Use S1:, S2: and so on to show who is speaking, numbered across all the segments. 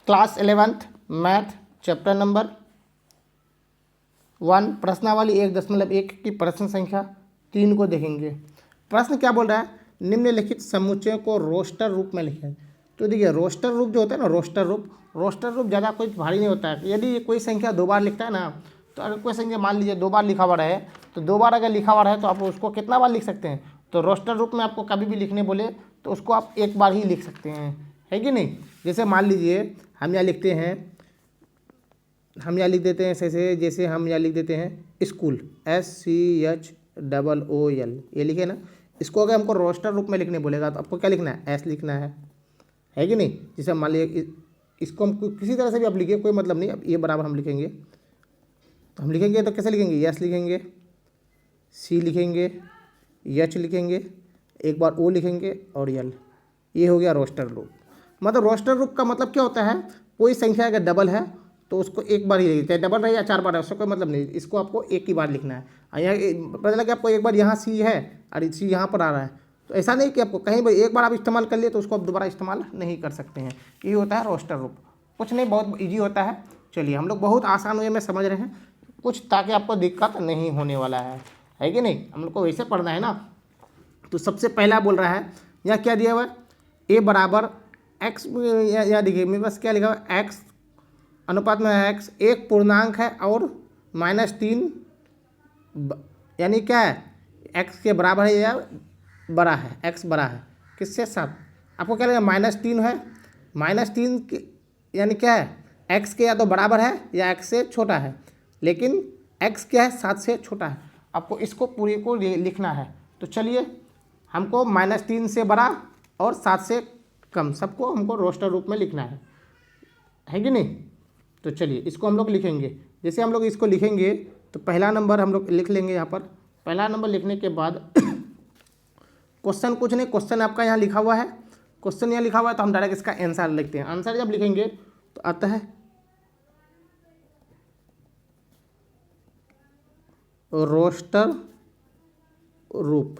S1: Class 11th math chapter number 1 प्रश्नावली 1.1 की प्रश्न संख्या 3 को देखेंगे। प्रश्न क्या बोल रहा है, निम्नलिखित समुच्चयों को रोस्टर रूप में लिखें। तो देखिए रोस्टर रूप जो होता है ना, रोस्टर रूप ज़्यादा कोई भारी नहीं होता है। यदि कोई संख्या 2 बार लिखता है ना, तो अगर कोई संख्या मान लीजिए 2 बार लिखा हुआ रहे, तो 2 बार अगर लिखा हुआ रहे तो आप उसको कितना बार लिख सकते हैं। तो रोस्टर रूप में आपको कभी भी लिखने बोले तो उसको आप एक बार ही लिख सकते हैं, है कि नहीं। जैसे मान लीजिए हम यहाँ लिखते हैं, हम यहाँ लिख देते हैं ऐसे, जैसे हम यहाँ लिख देते हैं स्कूल, SCHOOL, ये लिखे ना। इसको अगर हमको रोस्टर रूप में लिखने बोलेगा तो आपको क्या लिखना है, एस लिखना है कि नहीं। जैसे मान लीजिए इसको हम किसी तरह से भी आप लिखिए, कोई मतलब नहीं। अब ये बराबर हम लिखेंगे, तो हम लिखेंगे तो कैसे लिखेंगे, यस लिखेंगे, सी लिखेंगे, एच लिखेंगे, एक बार ओ लिखेंगे और यल। ये हो गया रोस्टर रूप। मतलब रोस्टर रूप का मतलब क्या होता है, कोई संख्या अगर डबल है तो उसको एक बार ही लिखते हैं, डबल रहे या 4 बार है उसका कोई मतलब नहीं। इसको आपको एक ही बार लिखना है। यहाँ पता लगा कि आपको एक बार यहाँ सी है और सी यहाँ पर आ रहा है, तो ऐसा नहीं कि आपको कहीं पर एक बार आप इस्तेमाल कर लिए तो उसको आप दोबारा इस्तेमाल नहीं कर सकते हैं। ये होता है रोस्टर रूप। कुछ नहीं, बहुत ईजी होता है। चलिए हम लोग बहुत आसान वे में समझ रहे हैं कुछ, ताकि आपको दिक्कत नहीं होने वाला है कि नहीं। हम लोग को वैसे पढ़ना है ना। तो सबसे पहला बोल रहा है, यहाँ क्या दिया हुआ है, ए बराबर एक्स, यहाँ देखिए मेरे पास क्या लिखा हुआ है, एक्स अनुपात में है एक्स, एक पूर्णांक है और -3 यानी क्या है, एक्स के बराबर है या बड़ा है, एक्स बड़ा है किससे, 7। आपको क्या लगेगा, -3 है, -3 यानी क्या है, एक्स के या तो बराबर है या एक्स से छोटा है, लेकिन एक्स क्या है, 7 से छोटा है। आपको इसको पूरे को लिखना है। तो चलिए हमको -3 से बड़ा और 7 से कम सबको हमको रोस्टर रूप में लिखना है कि नहीं। तो चलिए इसको हम लोग लिखेंगे। जैसे हम लोग इसको लिखेंगे तो पहला नंबर हम लोग लिख लेंगे। यहाँ पर पहला नंबर लिखने के बाद क्वेश्चन कुछ नहीं, क्वेश्चन आपका यहाँ लिखा हुआ है, क्वेश्चन यहाँ लिखा हुआ है तो हम डायरेक्ट इसका आंसर लिखते हैं। आंसर जब लिखेंगे तो आता है रोस्टर रूप।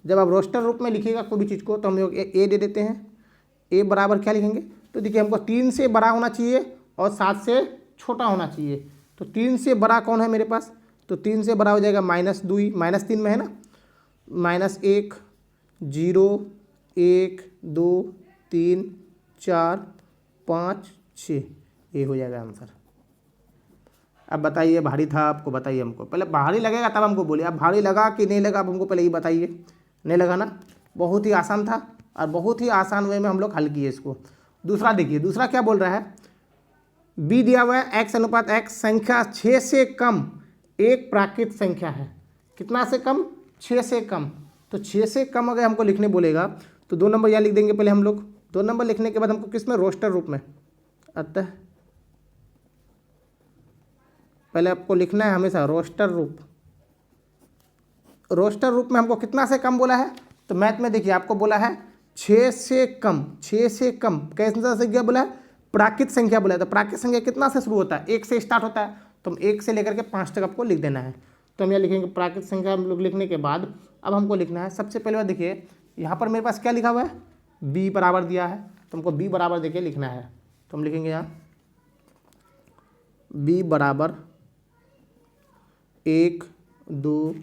S1: जब आप रोस्टर रूप में लिखिएगा कोई भी चीज़ को तो हम लोग ए दे देते हैं। ए बराबर क्या लिखेंगे, तो देखिए हमको 3 से बड़ा होना चाहिए और 7 से छोटा होना चाहिए। तो 3 से बड़ा कौन है मेरे पास, तो 3 से बड़ा हो जाएगा -2, -3 में है ना, -1 0 1 2 3 4 5 6, ये हो जाएगा आंसर। अब बताइए भारी था आपको, बताइए हमको पहले भारी लगेगा तब हमको बोलिए। अब भारी लगा कि नहीं लगा, अब हमको पहले ये बताइए। नहीं लगा ना, बहुत ही आसान था और बहुत ही आसान वे में हम लोग हल किए इसको। दूसरा देखिए, दूसरा क्या बोल रहा है, बी दिया हुआ है एक्स अनुपात एक्स, संख्या 6 से कम एक प्राकृत संख्या है। कितना से कम, 6 से कम। तो 6 से कम अगर हमको लिखने बोलेगा तो 2 नंबर यहाँ लिख देंगे पहले हम लोग। 2 नंबर लिखने के बाद हमको किस में, रोस्टर रूप में। अतः पहले आपको लिखना है हमेशा रोस्टर रूप। रोस्टर रूप में हमको कितना से कम बोला है, तो मैथ में देखिए आपको बोला है 6 से कम। 6 से कम कैसा संख्या बोला है, प्राकृत संख्या बोला है। तो प्राकृत संख्या कितना से शुरू होता है, 1 से स्टार्ट होता है। तो हम 1 से लेकर के 5 तक आपको लिख देना है। तो हम यहाँ लिखेंगे प्राकृत संख्या। हम लोग लिखने के बाद अब हमको लिखना है, सबसे पहले बात देखिए यहाँ पर मेरे पास क्या लिखा हुआ है, बी बराबर दिया है, तो हमको बी बराबर देखिए लिखना है। तो हम लिखेंगे यहाँ बी बराबर 1 2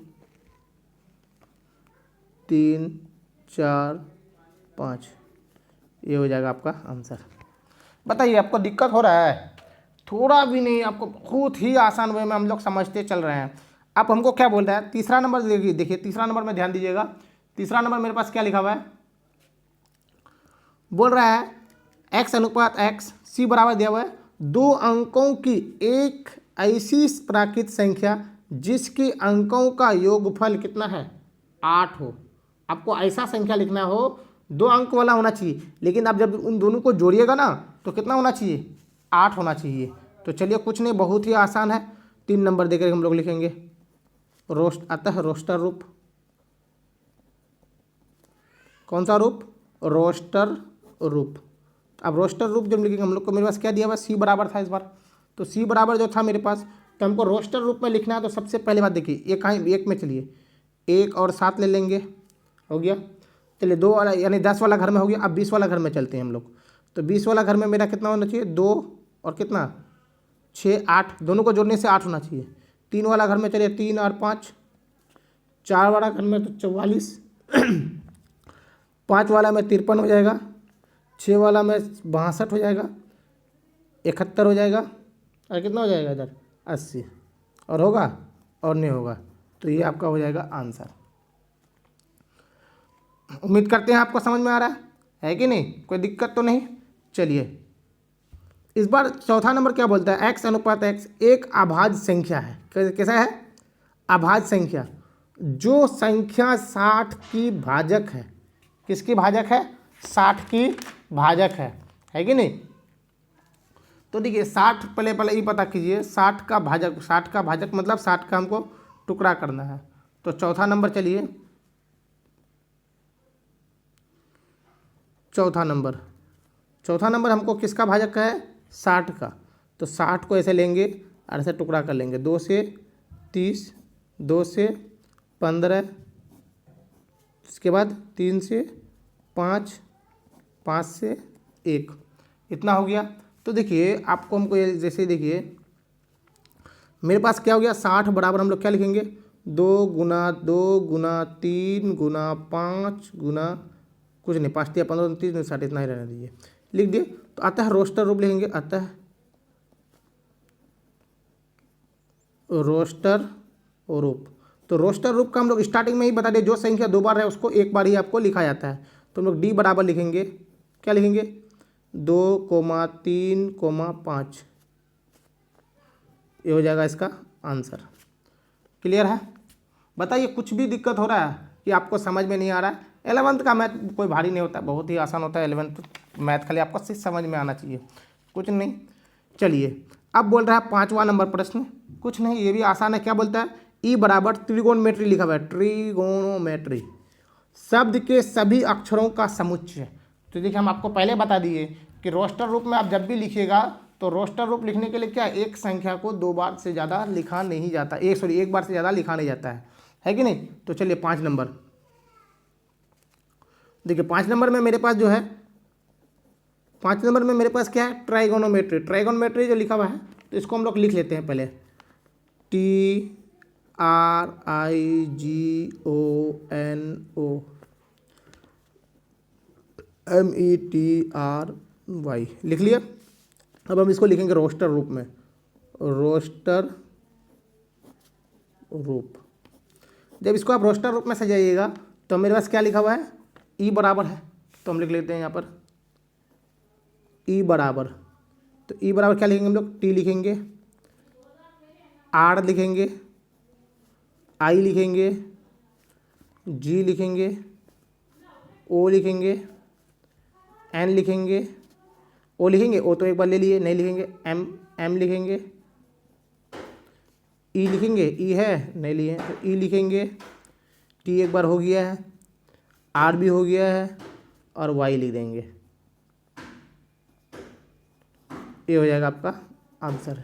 S1: 3 4 5, ये हो जाएगा आपका आंसर। बताइए आपको दिक्कत हो रहा है, थोड़ा भी नहीं, आपको बहुत ही आसान वे में हम लोग समझते चल रहे हैं। अब हमको क्या बोल रहा है, तीसरा नंबर देखिए, तीसरा नंबर में ध्यान दीजिएगा। तीसरा नंबर मेरे पास क्या लिखा हुआ है, बोल रहा है एक्स अनुपात एक्स, सी बराबर दिया हुआ है 2 अंकों की एक ऐसी प्राकृत संख्या जिसके अंकों का योगफल कितना है, 8 हो। आपको ऐसा संख्या लिखना हो, 2 अंक वाला होना चाहिए, लेकिन आप जब उन दोनों को जोड़िएगा ना तो कितना होना चाहिए, 8 होना चाहिए। तो चलिए कुछ नहीं, बहुत ही आसान है। 3 नंबर देकर हम लोग लिखेंगे अतः रोस्टर रूप। कौन सा रूप, रोस्टर रूप। अब रोस्टर रूप जब लिखेंगे हम लोग को, मेरे पास क्या दिया हुआ, सी बराबर था इस बार। तो सी बराबर जो था मेरे पास, तो हमको रोस्टर रूप में लिखना है। तो सबसे पहले बात देखिए, ये कहाँ, एक में चलिए 1 और 7 ले लेंगे, हो गया। चलिए 2 वाला यानी 10 वाला घर में हो गया। अब 20 वाला घर में चलते हैं हम लोग। तो 20 वाला घर में मेरा कितना होना चाहिए, 2 और कितना 6 8, दोनों को जोड़ने से 8 होना चाहिए। 3 वाला घर में चलिए 3 और 5, 4 वाला घर में तो 44, 5 वाला में 53 हो जाएगा, 6 वाला में 62 हो जाएगा, 71 हो जाएगा, और कितना हो जाएगा इधर 80, और होगा और नहीं होगा। तो ये आपका हो जाएगा आंसर। उम्मीद करते हैं आपको समझ में आ रहा है कि नहीं, कोई दिक्कत तो नहीं। चलिए इस बार चौथा नंबर क्या बोलता है, x अनुपात x एक अभाज्य संख्या है। कैसा है, अभाज्य संख्या। जो संख्या 60 की भाजक है, किसकी भाजक है, 60 की भाजक है कि नहीं। तो देखिए 60 पहले ये पता कीजिए, 60 का भाजक, 60 का भाजक मतलब 60 का हमको टुकड़ा करना है। तो चौथा नंबर, चलिए चौथा नंबर हमको किसका भाजक है, 60 का। तो 60 को ऐसे लेंगे और ऐसे टुकड़ा कर लेंगे, 2 से 30, 2 से 15, इसके बाद 3 से 5, 5 से 1, इतना हो गया। तो देखिए आपको हमको ये जैसे देखिए मेरे पास क्या हो गया, 60 बराबर हम लोग क्या लिखेंगे, 2 गुना 2 गुना 3 गुना 5 गुना कुछ नहीं, 5 या 15 30 60, इतना ही रहने दीजिए, लिख दिए। तो आता है रोस्टर रूप लिखेंगे, आता है रोस्टर रूप। तो रोस्टर रूप का हम लोग स्टार्टिंग में ही बता दें, जो संख्या 2 बार है उसको 1 बार ही आपको लिखा जाता है। तो हम लोग डी बराबर लिखेंगे, क्या लिखेंगे, 2, 3, 5, ये हो जाएगा इसका आंसर। क्लियर है। बताइए कुछ भी दिक्कत हो रहा है कि आपको समझ में नहीं आ रहा है। 11th का मैथ कोई भारी नहीं होता, बहुत ही आसान होता है 11th मैथ, खाली आपको सिर्फ समझ में आना चाहिए, कुछ नहीं। चलिए अब बोल रहा है 5वां नंबर प्रश्न, कुछ नहीं ये भी आसान है। क्या बोलता है, ई बराबर त्रिगोणमेट्री लिखा हुआ है, ट्रिगोनोमेट्री, शब्द के सभी अक्षरों का समुच्चय। तो देखिए हम आपको पहले बता दिए कि रोस्टर रूप में आप जब भी लिखिएगा तो रोस्टर रूप लिखने के लिए क्या, एक संख्या को 2 बार से ज़्यादा लिखा नहीं जाता, एक बार से ज़्यादा लिखा नहीं जाता है कि नहीं। तो चलिए 5 नंबर देखिए, 5 नंबर में मेरे पास जो है, 5 नंबर में मेरे पास क्या है, ट्राइगोनोमेट्री। ट्राइगोनोमेट्री जो लिखा हुआ है तो इसको हम लोग लिख लेते हैं पहले, TRIGONOMETRY लिख लिया। अब हम इसको लिखेंगे रोस्टर रूप में, रोस्टर रूप। जब इसको आप रोस्टर रूप में सजाइएगा तो मेरे पास क्या लिखा हुआ है, ई बराबर है, तो हम लिख लेते हैं यहाँ पर ई बराबर। तो ई बराबर क्या लिखेंगे हम लोग, टी लिखेंगे, आर लिखेंगे, आई लिखेंगे, जी लिखेंगे, ओ लिखेंगे, एन लिखेंगे, ओ लिखेंगे, ओ तो एक बार ले लिए, नहीं लिखेंगे, एम लिखेंगे, ई लिखेंगे, ई है नहीं लिए, तो ई लिखेंगे, टी एक बार हो गया है, आर भी हो गया है, और वाई लिख देंगे। ये हो जाएगा आपका आंसर।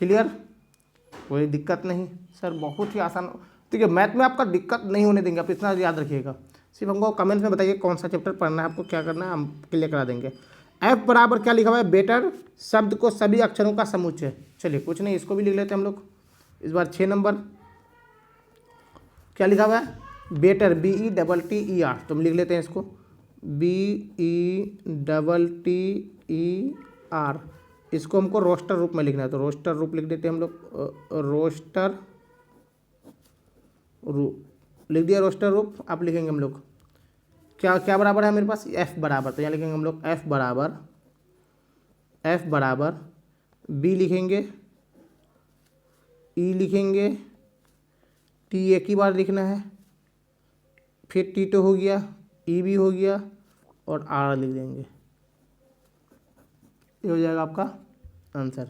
S1: क्लियर, कोई दिक्कत नहीं सर, बहुत ही आसान। देखिए मैथ में आपका दिक्कत नहीं होने देंगे, आप इतना याद रखिएगा। सिर्फ हमको कमेंट में बताइए कौन सा चैप्टर पढ़ना है, आपको क्या करना है, हम क्लियर करा देंगे। एफ बराबर क्या लिखा हुआ है, बेटर, शब्द को सभी अक्षरों का समुच्चय। चलिए कुछ नहीं, इसको भी लिख लेते हैं हम लोग। इस बार 6 नंबर क्या लिखा हुआ है, बेटर, BETTER। तो हम लिख लेते हैं इसको BETTER। इसको हमको रोस्टर रूप में लिखना है, तो रोस्टर रूप लिख देते हैं हम लोग, रोस्टर रूप लिख दिया, रोस्टर रूप। आप लिखेंगे हम लोग क्या क्या बराबर है मेरे पास, एफ बराबर। तो यहाँ लिखेंगे हम लोग एफ बराबर बी लिखेंगे, ई लिखेंगे, टी एक ही बार लिखना है, फिर टी तो हो गया, ई भी हो गया, और आर लिख देंगे। ये हो जाएगा आपका आंसर।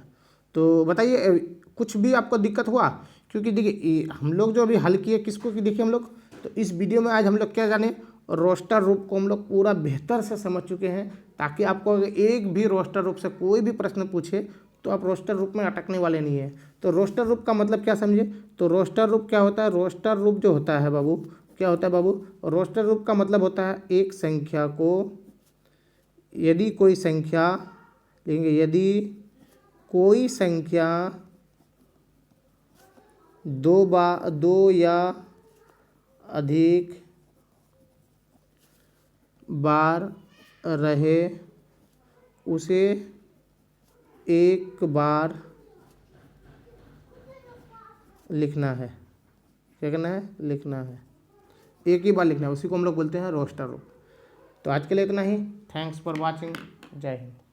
S1: तो बताइए कुछ भी आपको दिक्कत हुआ, क्योंकि देखिए हम लोग जो अभी हल किए किसको कि देखिए हम लोग, तो इस वीडियो में आज हम लोग क्या जाने, रोस्टर रूप को हम लोग पूरा बेहतर से समझ चुके हैं, ताकि आपको अगर एक भी रोस्टर रूप से कोई भी प्रश्न पूछे तो आप रोस्टर रूप में अटकने वाले नहीं है। तो रोस्टर रूप का मतलब क्या समझे, तो रोस्टर रूप क्या होता है, रोस्टर रूप जो होता है बाबू, क्या होता है बाबू, रोस्टर रूप का मतलब होता है एक संख्या को यदि कोई संख्या लिखेंगे, यदि कोई संख्या दो या अधिक बार रहे उसे एक बार लिखना है। क्या करना है? लिखना है, एक ही बार लिखना है, उसी को हम लोग बोलते हैं रोस्टर रूप। तो आज के लिए इतना ही। Thanks for watching. जय हिंद।